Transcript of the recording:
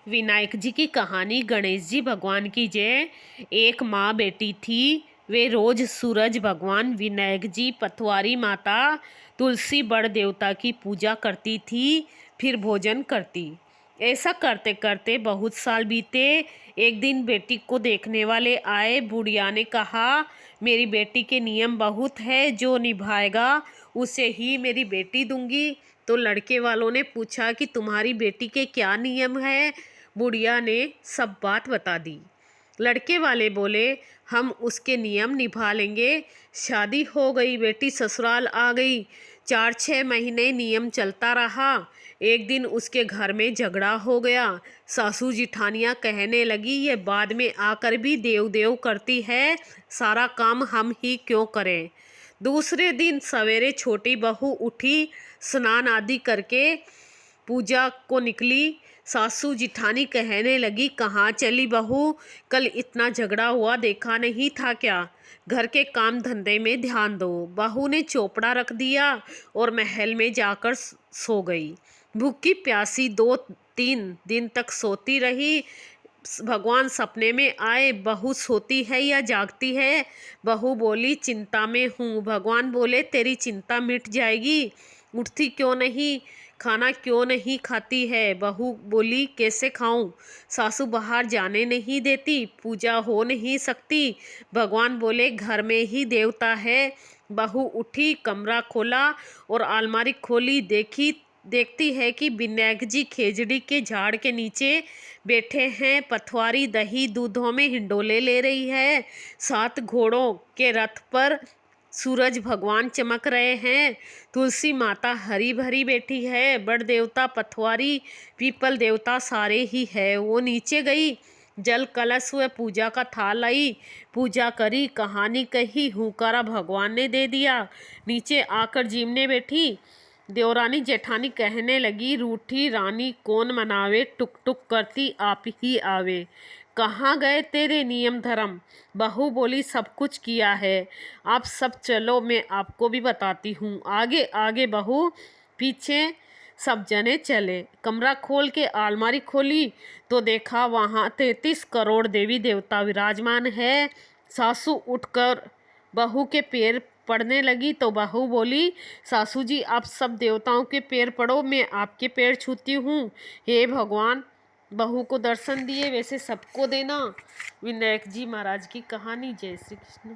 विनायक जी की कहानी। गणेश जी भगवान की जय। एक माँ बेटी थी। वे रोज सूरज भगवान, विनायक जी, पथवारी माता, तुलसी बड़ देवता की पूजा करती थी, फिर भोजन करती। ऐसा करते करते बहुत साल बीते। एक दिन बेटी को देखने वाले आए। बुढ़िया ने कहा, मेरी बेटी के नियम बहुत है, जो निभाएगा उसे ही मेरी बेटी दूंगी। तो लड़के वालों ने पूछा कि तुम्हारी बेटी के क्या नियम है। बुढ़िया ने सब बात बता दी। लड़के वाले बोले, हम उसके नियम निभा लेंगे। शादी हो गई, बेटी ससुराल आ गई। 4-6 महीने नियम चलता रहा। एक दिन उसके घर में झगड़ा हो गया। सासू जिठानियाँ कहने लगी, ये बाद में आकर भी देव देव करती है, सारा काम हम ही क्यों करें। दूसरे दिन सवेरे छोटी बहू उठी, स्नान आदि करके पूजा को निकली। सासू जिठानी कहने लगी, कहाँ चली बहू, कल इतना झगड़ा हुआ देखा नहीं था क्या, घर के काम धंधे में ध्यान दो। बहू ने चोपड़ा रख दिया और महल में जाकर सो गई। भूखी प्यासी 2-3 दिन तक सोती रही। भगवान सपने में आए, बहू सोती है या जागती है। बहू बोली, चिंता में हूँ। भगवान बोले, तेरी चिंता मिट जाएगी, उठती क्यों नहीं, खाना क्यों नहीं खाती है। बहू बोली, कैसे खाऊं, सासू बाहर जाने नहीं देती, पूजा हो नहीं सकती। भगवान बोले, घर में ही देवता है। बहू उठी, कमरा खोला और अलमारी खोली। देखती है कि विनायक जी खेजड़ी के झाड़ के नीचे बैठे हैं। पथवारी दही दूधों में हिंडोले ले रही है। 7 घोड़ों के रथ पर सूरज भगवान चमक रहे हैं। तुलसी माता हरी भरी बैठी है। बड़ देवता, पथवारी, पीपल देवता सारे ही है। वो नीचे गई, जल कलश व पूजा का थाल लाई, पूजा करी, कहानी कही, हुकारा भगवान ने दे दिया। नीचे आकर जीमने बैठी। देवरानी जेठानी कहने लगी, रूठी रानी कौन मनावे, टुक टुक करती आप ही आवे, कहाँ गए तेरे नियम धर्म। बहू बोली, सब कुछ किया है, आप सब चलो, मैं आपको भी बताती हूँ। आगे आगे बहू, पीछे सब जने चले। कमरा खोल के अलमारी खोली तो देखा वहाँ 33 करोड़ देवी देवता विराजमान है। सासू उठकर बहू के पैर पड़ने लगी तो बहू बोली, सासू जी आप सब देवताओं के पैर पड़ो, मैं आपके पैर छूती हूँ। हे भगवान, बहू को दर्शन दिए वैसे सबको देना। विनायक जी महाराज की कहानी। जय श्री कृष्ण।